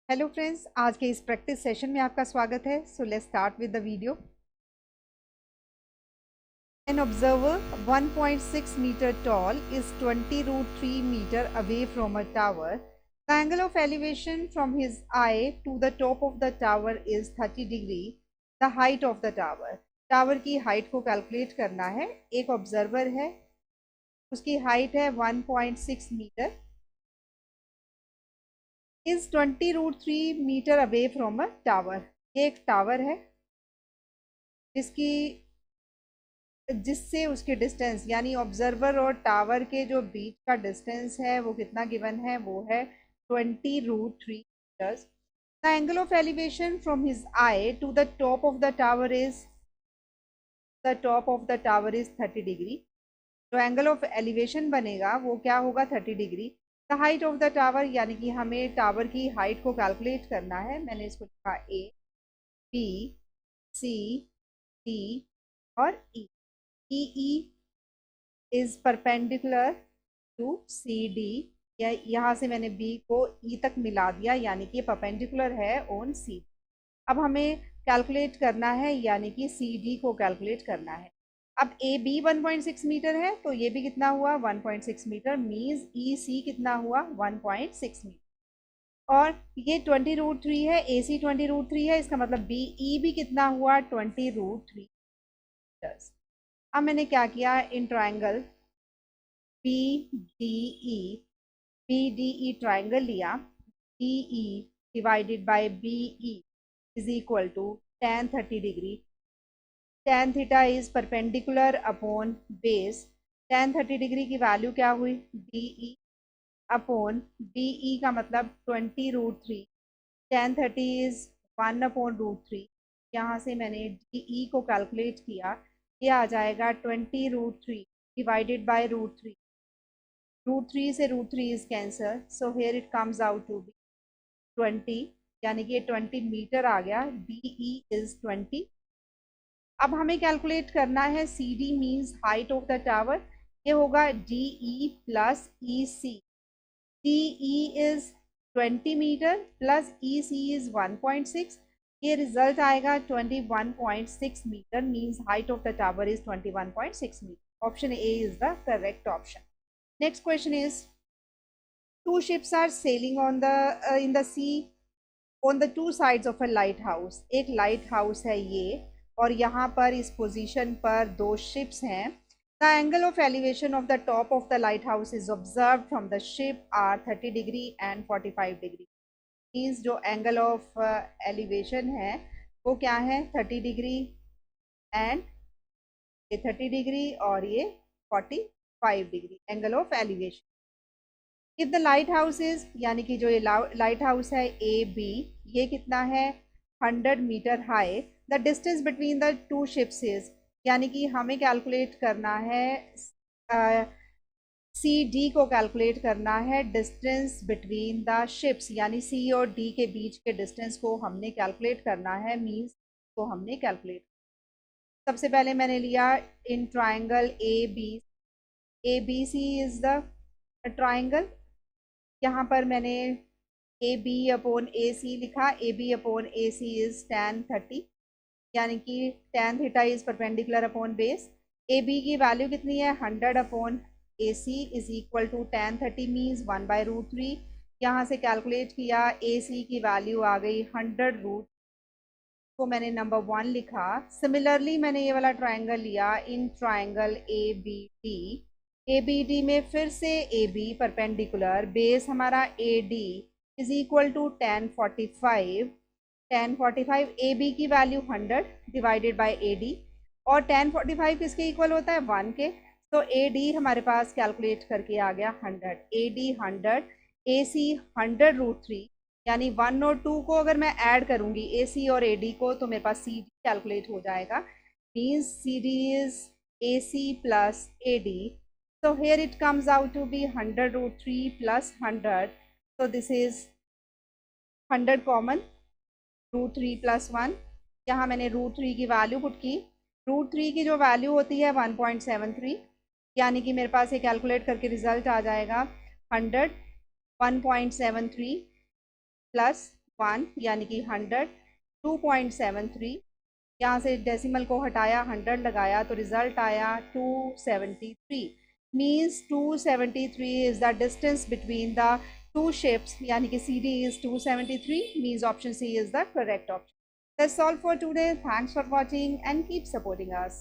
Hello friends, आज के इस प्रैक्टिस सेशन में आपका स्वागत है। So let's start with the video. An observer 1.6 meter tall is 20√3 meter away from a tower. The angle of elevation from his eye to the top of the tower is 30 degree. The height of the tower. Tower की height को calculate करना है। एक observer है, उसकी height है 1.6 metre, is 20√3 metre away from a tower. ये एक टावर है जिससे उसके डिस्टेंस यानी ऑब्जर्वर और टावर के जो बीच का डिस्टेंस है वो कितना गिवन है, वो है 20√3 metres. The angle of elevation from his eye to the top of the tower is 30 degree. तो एंगल ऑफ एलिवेशन बनेगा वो क्या होगा, 30 degree. The height of the tower यानी कि हमें टावर की हाइट को कैलकुलेट करना है। मैंने इसको लिखा ए, बी, सी, डी और E. E is perpendicular to C D, या यहाँ से मैंने बी को ई तक मिला दिया यानी कि परपेंडिकुलर है ऑन सी। अब हमें कैलकुलेट करना है यानी कि सी डी को कैलकुलेट करना है। अब ए बी 1.6 मीटर है तो ये भी कितना हुआ, 1.6 मीटर। मीन्स ई सी कितना हुआ, 1.6 मीटर। और ये 20√3 है, ए सी 20√3 है, इसका मतलब बी ई भी कितना हुआ, 20√3 मीटर्स। अब मैंने क्या किया, in triangle B D E triangle लिया। D E divided by B E is equal to tan 30 degree. tan theta is perpendicular upon base. tan 30 degree की वैल्यू क्या हुई, D E upon D E का मतलब 20√3। tan 30 is 1/√3। यहाँ से मैंने D E को कैलकुलेट किया, ये आ जाएगा 20√3 डिवाइडेड बाय √3। √3 से √3 is cancel, so here it comes out to be 20, यानी कि 20 मीटर आ गया। D E is 20। अब हमें कैलकुलेट करना है C D means height of the tower. ये होगा D E plus E C. D E is 20 metre plus E C is 1.6। ये रिजल्ट आएगा 21.6 metre. Means height of the tower is 21.6 metre. Option A is the correct option. Next question is two ships are sailing on the in the sea on the two sides of a lighthouse. एक light house है ये, और यहाँ पर इस position पर दो ships हैं। The angle of elevation of the top of the lighthouse is observed from the ship are 30 degree and 45 degree. Means जो angle of elevation है वो क्या है, 30 डिग्री एंड ये 30 डिग्री और ये 45 degree angle of elevation. If the light house is यानी कि जो ये लाइट हाउस है ए बी, ये कितना है, 100 metre high. The distance between the two ships is, यानी कि हमें कैलकुलेट करना है सी डी को कैलकुलेट करना है डिस्टेंस बिटवीन द शिप्स, यानी सी और डी के बीच के डिस्टेंस को हमने कैलकुलेट करना है। मीन्स को हमने कैलकुलेट, सबसे पहले मैंने लिया in triangle A B C is the triangle. यहाँ पर मैंने A B upon A C लिखा। A B upon A C is tan 30, यानी कि tan theta is perpendicular upon base. A B की वैल्यू कितनी है, 100 upon A C is equal to tan 30 means 1/√3। यहाँ से कैलकुलेट किया, ए सी की वैल्यू आ गई 100√, को मैंने नंबर 1 लिखा। सिमिलरली मैंने ये वाला ट्राइंगल लिया in triangle A B D. A B D में फिर से ए बी परपेंडिकुलर, बेस हमारा A D is equal to tan 45। tan 45 A B की value 100 divided by A D, और tan 45 किसके इक्वल होता है, 1 के। तो ए डी हमारे पास कैलकुलेट करके आ गया 100। ए डी 100, ए सी 100√3, यानी 1 और 2 को अगर मैं ऐड करूंगी ए सी और ए डी को तो मेरे पास सी डी कैलकुलेट हो जाएगा। Means C D is A C plus A D. So here it comes out to be 100√3 plus 100. So this is 100 common, √3 plus 1। यहाँ मैंने √3 की वैल्यू पुट की। √3 की जो वैल्यू होती है 1.73, यानी कि मेरे पास ये कैलकुलेट करके रिजल्ट आ जाएगा 100 1.73 प्लस 1 यानी कि 100, 2.73, यहाँ से डेसिमल को हटाया 100 लगाया तो रिजल्ट आया 273, means 273 is the distance between the to ships यानी कि CD is 273, means option C is the correct option. That's all for today. Thanks for watching and keep supporting us.